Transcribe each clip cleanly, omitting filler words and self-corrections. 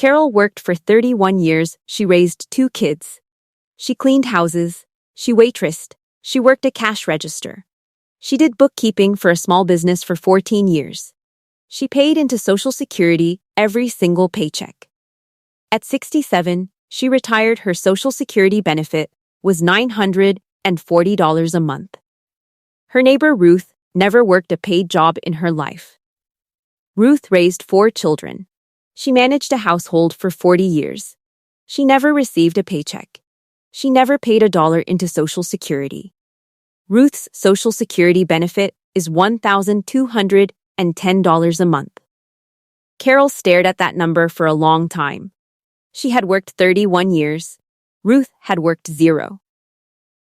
Carol worked for 31 years. She raised 2 kids. She cleaned houses. She waitressed. She worked a cash register. She did bookkeeping for a small business for 14 years. She paid into Social Security every single paycheck. At 67, she retired. Her Social Security benefit was $940 a month. Her neighbor Ruth never worked a paid job in her life. Ruth raised 4 children. She managed a household for 40 years. She never received a paycheck. She never paid $1 into Social Security. Ruth's Social Security benefit is $1,210 a month. Carol stared at that number for a long time. She had worked 31 years. Ruth had worked 0.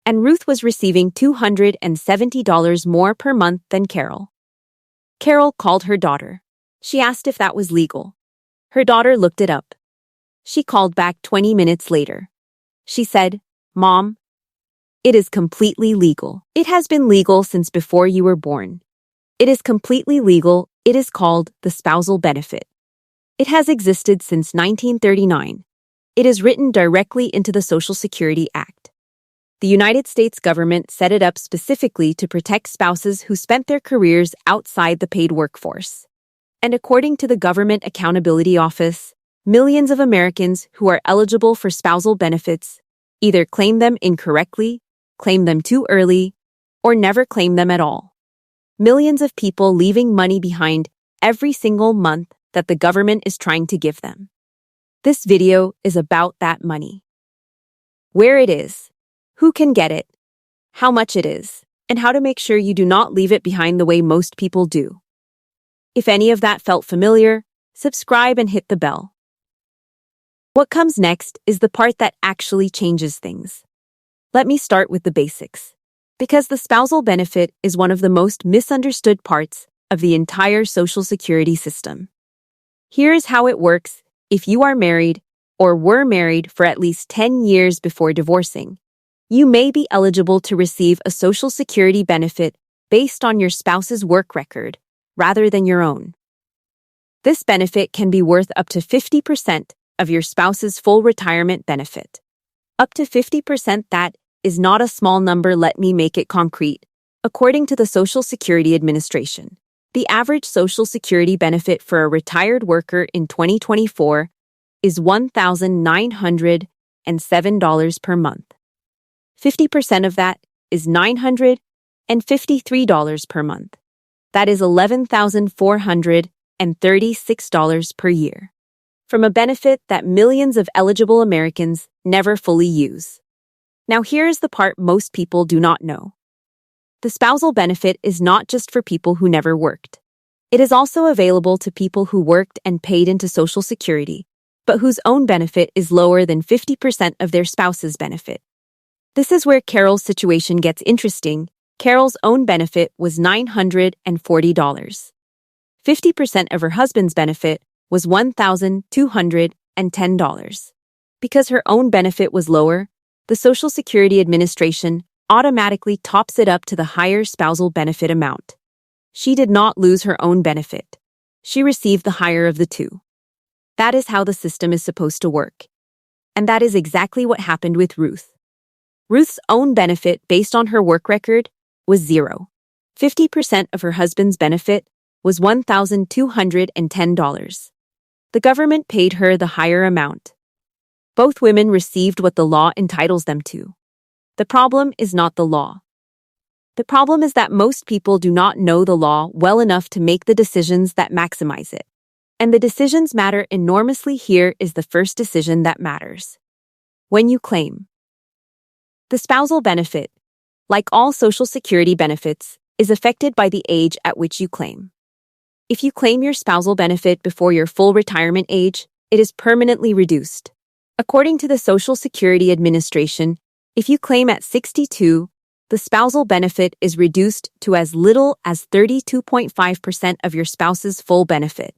And Ruth was receiving $270 more per month than Carol. Carol called her daughter. She asked if that was legal. Her daughter looked it up. She called back 20 minutes later. She said, "Mom, it is completely legal. It has been legal since before you were born. It is completely legal. It is called the spousal benefit. It has existed since 1939. It is written directly into the Social Security Act. The United States government set it up specifically to protect spouses who spent their careers outside the paid workforce. And according to the Government Accountability Office, millions of Americans who are eligible for spousal benefits either claim them incorrectly, claim them too early, or never claim them at all. Millions of people leaving money behind every single month that the government is trying to give them. This video is about that money. Where it is, who can get it, how much it is, and how to make sure you do not leave it behind the way most people do. If any of that felt familiar, subscribe and hit the bell. What comes next is the part that actually changes things. Let me start with the basics, because the spousal benefit is one of the most misunderstood parts of the entire Social Security system. Here's how it works if you are married or were married for at least 10 years before divorcing. You may be eligible to receive a Social Security benefit based on your spouse's work record rather than your own. This benefit can be worth up to 50% of your spouse's full retirement benefit. Up to 50%, that is not a small number. Let me make it concrete. According to the Social Security Administration, the average Social Security benefit for a retired worker in 2024 is $1,907 per month. 50% of that is $953 per month. That is $11,436 per year, from a benefit that millions of eligible Americans never fully use. Now here's the part most people do not know. The spousal benefit is not just for people who never worked. It is also available to people who worked and paid into Social Security, but whose own benefit is lower than 50% of their spouse's benefit. This is where Carol's situation gets interesting. Carol's own benefit was $940. 50% of her husband's benefit was $1,210. Because her own benefit was lower, the Social Security Administration automatically tops it up to the higher spousal benefit amount. She did not lose her own benefit. She received the higher of the two. That is how the system is supposed to work. And that is exactly what happened with Ruth. Ruth's own benefit based on her work record was 0. 50% of her husband's benefit was $1,210. The government paid her the higher amount. Both women received what the law entitles them to. The problem is not the law. The problem is that most people do not know the law well enough to make the decisions that maximize it. And the decisions matter enormously. Here is the first decision that matters. When you claim. The spousal benefit, like all Social Security benefits, is affected by the age at which you claim. If you claim your spousal benefit before your full retirement age, it is permanently reduced. According to the Social Security Administration, if you claim at 62, the spousal benefit is reduced to as little as 32.5% of your spouse's full benefit,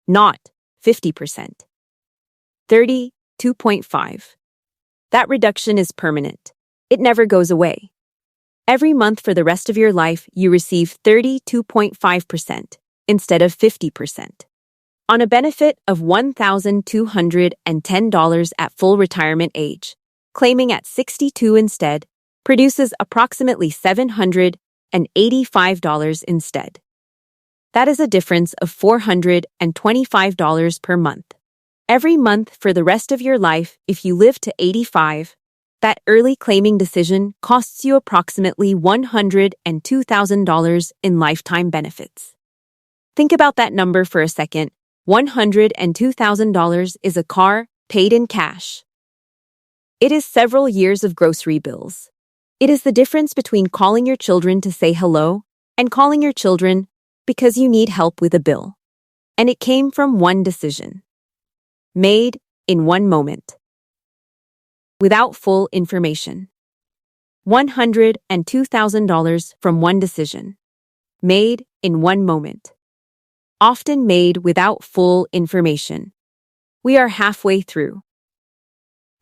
not 50%. 32.5. That reduction is permanent. It never goes away. Every month for the rest of your life, you receive 32.5% instead of 50%. On a benefit of $1,210 at full retirement age, claiming at 62 instead produces approximately $785 instead. That is a difference of $425 per month. Every month for the rest of your life, if you live to 85, that early claiming decision costs you approximately $102,000 in lifetime benefits. Think about that number for a second. $102,000 is a car paid in cash. It is several years of grocery bills. It is the difference between calling your children to say hello and calling your children because you need help with a bill. And it came from one decision. Made in one moment. Without full information. $102,000 from one decision. Made in one moment. Often made without full information. We are halfway through.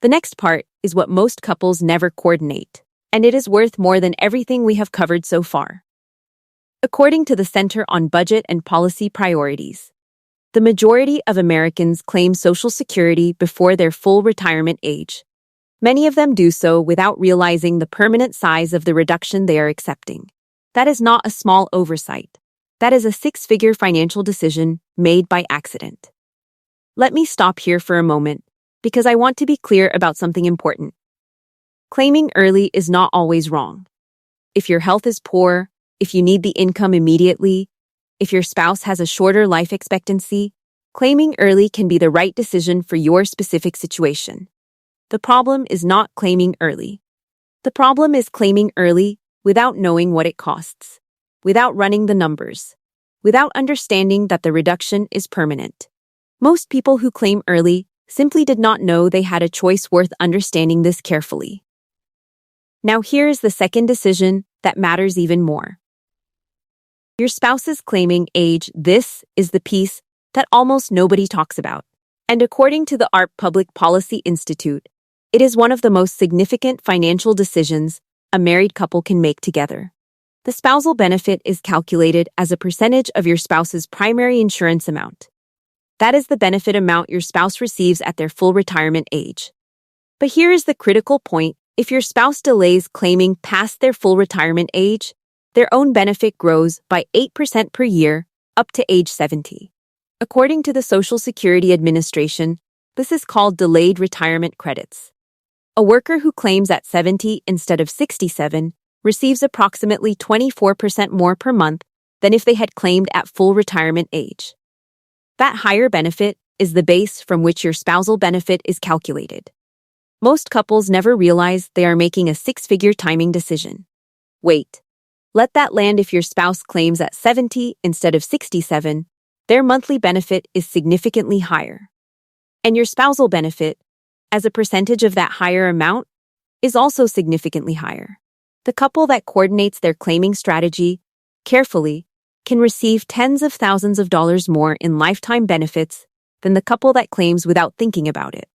The next part is what most couples never coordinate, and it is worth more than everything we have covered so far. According to the Center on Budget and Policy Priorities, the majority of Americans claim Social Security before their full retirement age. Many of them do so without realizing the permanent size of the reduction they are accepting. That is not a small oversight. That is a six-figure financial decision made by accident. Let me stop here for a moment, because I want to be clear about something important. Claiming early is not always wrong. If your health is poor, if you need the income immediately, if your spouse has a shorter life expectancy, claiming early can be the right decision for your specific situation. The problem is not claiming early. The problem is claiming early without knowing what it costs, without running the numbers, without understanding that the reduction is permanent. Most people who claim early simply did not know they had a choice worth understanding this carefully. Now here is the second decision that matters even more. Your spouse's claiming age. This is the piece that almost nobody talks about. And according to the AARP Public Policy Institute, it is one of the most significant financial decisions a married couple can make together. The spousal benefit is calculated as a percentage of your spouse's primary insurance amount. That is the benefit amount your spouse receives at their full retirement age. But here is the critical point. If your spouse delays claiming past their full retirement age, their own benefit grows by 8% per year up to age 70. According to the Social Security Administration, this is called delayed retirement credits. A worker who claims at 70 instead of 67 receives approximately 24% more per month than if they had claimed at full retirement age. That higher benefit is the base from which your spousal benefit is calculated. Most couples never realize they are making a six-figure timing decision. Wait. Let that land. If your spouse claims at 70 instead of 67, their monthly benefit is significantly higher. And your spousal benefit, as a percentage of that higher amount, is also significantly higher. The couple that coordinates their claiming strategy carefully can receive tens of thousands of dollars more in lifetime benefits than the couple that claims without thinking about it.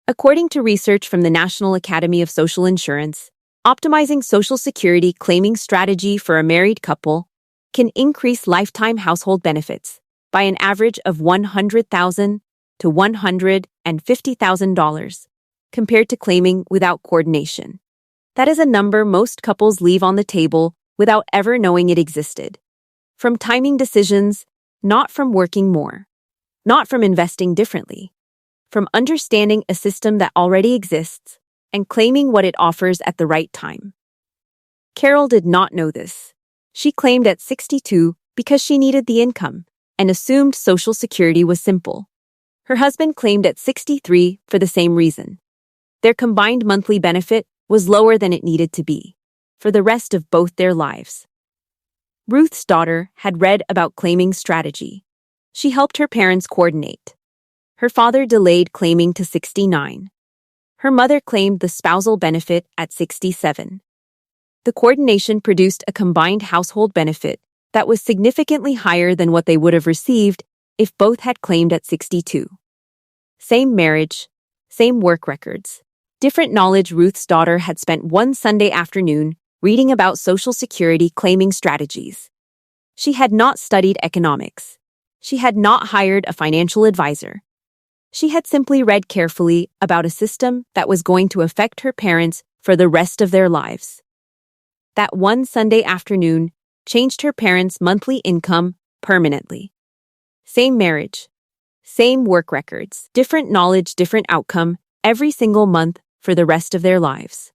According to research from the National Academy of Social Insurance, optimizing Social Security claiming strategy for a married couple can increase lifetime household benefits by an average of $100,000 to $150,000 compared to claiming without coordination. That is a number most couples leave on the table without ever knowing it existed. From timing decisions, not from working more, not from investing differently, from understanding a system that already exists and claiming what it offers at the right time. Carol did not know this. She claimed at 62 because she needed the income and assumed Social Security was simple. Her husband claimed at 63 for the same reason. Their combined monthly benefit was lower than it needed to be for the rest of both their lives. Ruth's daughter had read about claiming strategy. She helped her parents coordinate. Her father delayed claiming to 69. Her mother claimed the spousal benefit at 67. The coordination produced a combined household benefit that was significantly higher than what they would have received if both had claimed at 62. Same marriage, same work records, different knowledge. Ruth's daughter had spent one Sunday afternoon reading about Social Security claiming strategies. She had not studied economics. She had not hired a financial advisor. She had simply read carefully about a system that was going to affect her parents for the rest of their lives. That one Sunday afternoon changed her parents' monthly income permanently. Same marriage, same work records, different knowledge, different outcome, every single month for the rest of their lives.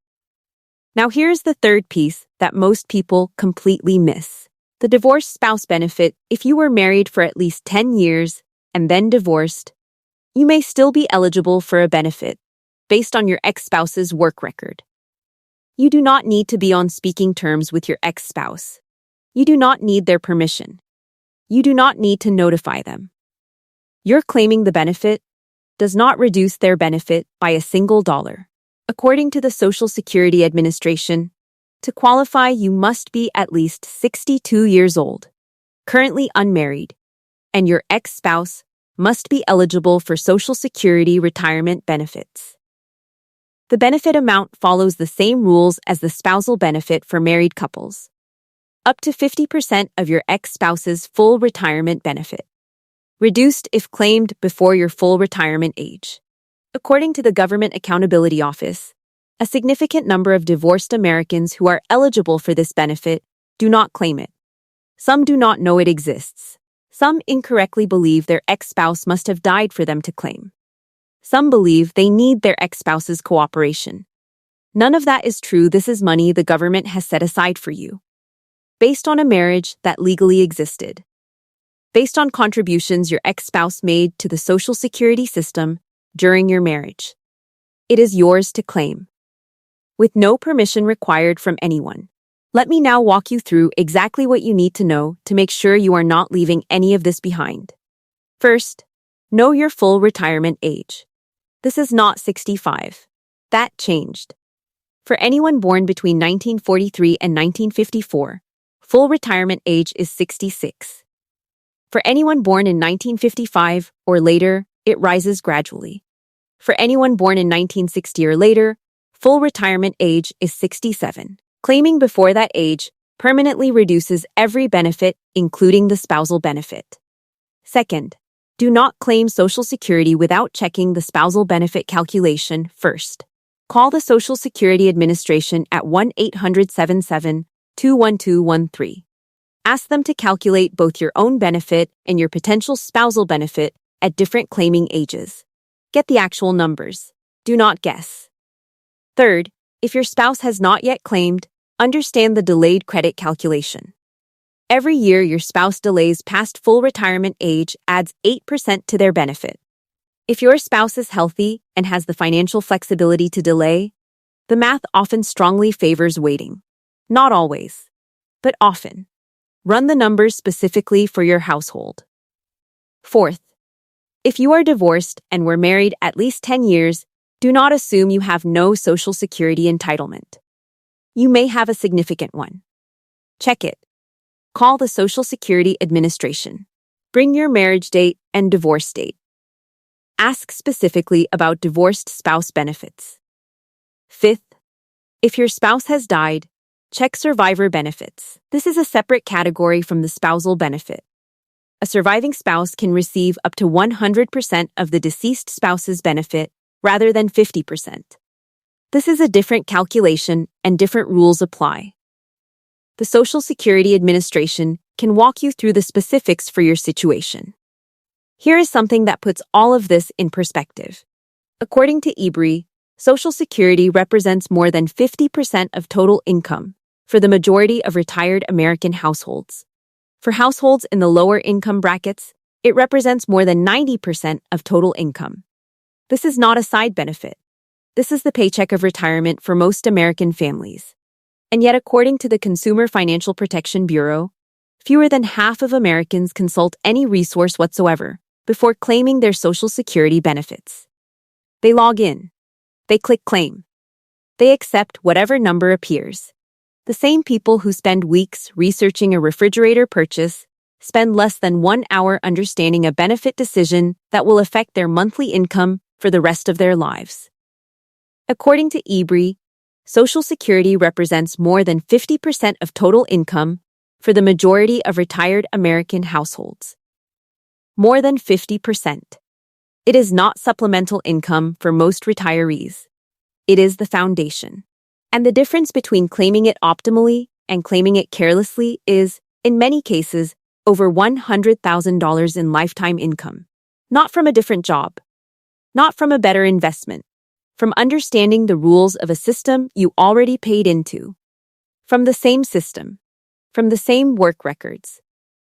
Now here's the third piece that most people completely miss. The divorced spouse benefit. If you were married for at least 10 years and then divorced, you may still be eligible for a benefit based on your ex-spouse's work record. You do not need to be on speaking terms with your ex-spouse. You do not need their permission. You do not need to notify them. Your claiming the benefit does not reduce their benefit by a single dollar. According to the Social Security Administration, to qualify, you must be at least 62 years old, currently unmarried, and your ex-spouse must be eligible for Social Security retirement benefits. The benefit amount follows the same rules as the spousal benefit for married couples. Up to 50% of your ex-spouse's full retirement benefit. Reduced if claimed before your full retirement age. According to the Government Accountability Office, a significant number of divorced Americans who are eligible for this benefit do not claim it. Some do not know it exists. Some incorrectly believe their ex-spouse must have died for them to claim. Some believe they need their ex-spouse's cooperation. None of that is true. This is money the government has set aside for you, based on a marriage that legally existed, based on contributions your ex-spouse made to the Social Security system during your marriage. It is yours to claim, with no permission required from anyone. Let me now walk you through exactly what you need to know to make sure you are not leaving any of this behind. First, know your full retirement age. This is not 65. That changed. For anyone born between 1943 and 1954, full retirement age is 66. For anyone born in 1955 or later, it rises gradually. For anyone born in 1960 or later, full retirement age is 67. Claiming before that age permanently reduces every benefit, including the spousal benefit. Second, do not claim Social Security without checking the spousal benefit calculation first. Call the Social Security Administration at 1-800-77-21213. Ask them to calculate both your own benefit and your potential spousal benefit at different claiming ages. Get the actual numbers. Do not guess. Third, if your spouse has not yet claimed, understand the delayed credit calculation. Every year your spouse delays past full retirement age adds 8% to their benefit. If your spouse is healthy and has the financial flexibility to delay, the math often strongly favors waiting. Not always, but often. Run the numbers specifically for your household. Fourth, if you are divorced and were married at least 10 years, do not assume you have no Social Security entitlement. You may have a significant one. Check it. Call the Social Security Administration. Bring your marriage date and divorce date. Ask specifically about divorced spouse benefits. Fifth, if your spouse has died, check survivor benefits. This is a separate category from the spousal benefit. A surviving spouse can receive up to 100% of the deceased spouse's benefit rather than 50%. This is a different calculation and different rules apply. The Social Security Administration can walk you through the specifics for your situation. Here is something that puts all of this in perspective. According to EBRI, Social Security represents more than 50% of total income for the majority of retired American households. For households in the lower income brackets, it represents more than 90% of total income. This is not a side benefit. This is the paycheck of retirement for most American families. And yet, according to the Consumer Financial Protection Bureau, fewer than half of Americans consult any resource whatsoever before claiming their Social Security benefits. They log in. They click claim. They accept whatever number appears. The same people who spend weeks researching a refrigerator purchase spend less than 1 hour understanding a benefit decision that will affect their monthly income for the rest of their lives. According to EBRI, Social Security represents more than 50% of total income for the majority of retired American households. more than 50%. It is not supplemental income for most retirees. It is the foundation. And the difference between claiming it optimally and claiming it carelessly is, in many cases, over $100,000 in lifetime income. Not from a different job. Not from a better investment. From understanding the rules of a system you already paid into. From the same system. From the same work records.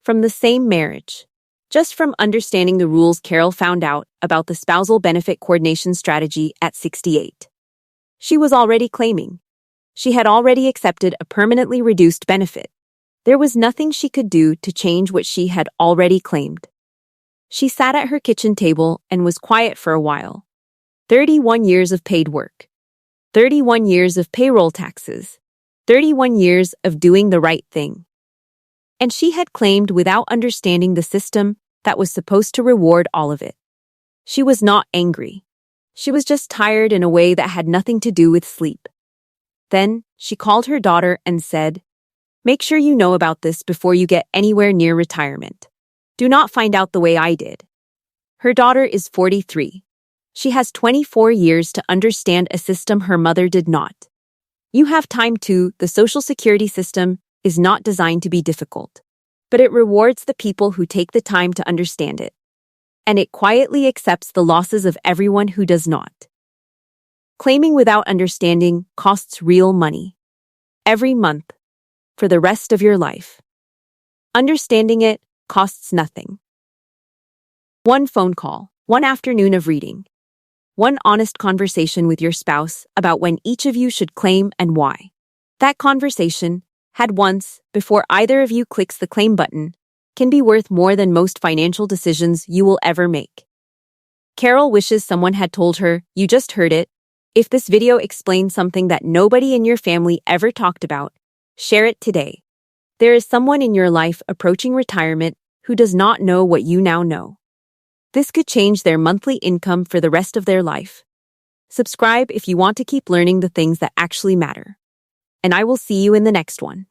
From the same marriage. Just from understanding the rules Carol found out about the spousal benefit coordination strategy at 68. She was already claiming. She had already accepted a permanently reduced benefit. There was nothing she could do to change what she had already claimed. She sat at her kitchen table and was quiet for a while. 31 years of paid work. 31 years of payroll taxes. 31 years of doing the right thing. And she had claimed without understanding the system that was supposed to reward all of it. She was not angry. She was just tired in a way that had nothing to do with sleep. Then she called her daughter and said, "Make sure you know about this before you get anywhere near retirement. Do not find out the way I did." Her daughter is 43. She has 24 years to understand a system her mother did not. You have time too. The Social Security system is not designed to be difficult, but it rewards the people who take the time to understand it. And it quietly accepts the losses of everyone who does not. Claiming without understanding costs real money. Every month. For the rest of your life. Understanding it costs nothing. One phone call, one afternoon of reading. One honest conversation with your spouse about when each of you should claim and why. That conversation, had once, before either of you clicks the claim button, can be worth more than most financial decisions you will ever make. Carol wishes someone had told her, "You just heard it. If this video explains something that nobody in your family ever talked about, share it today." There is someone in your life approaching retirement who does not know what you now know. This could change their monthly income for the rest of their life. Subscribe if you want to keep learning the things that actually matter. And I will see you in the next one.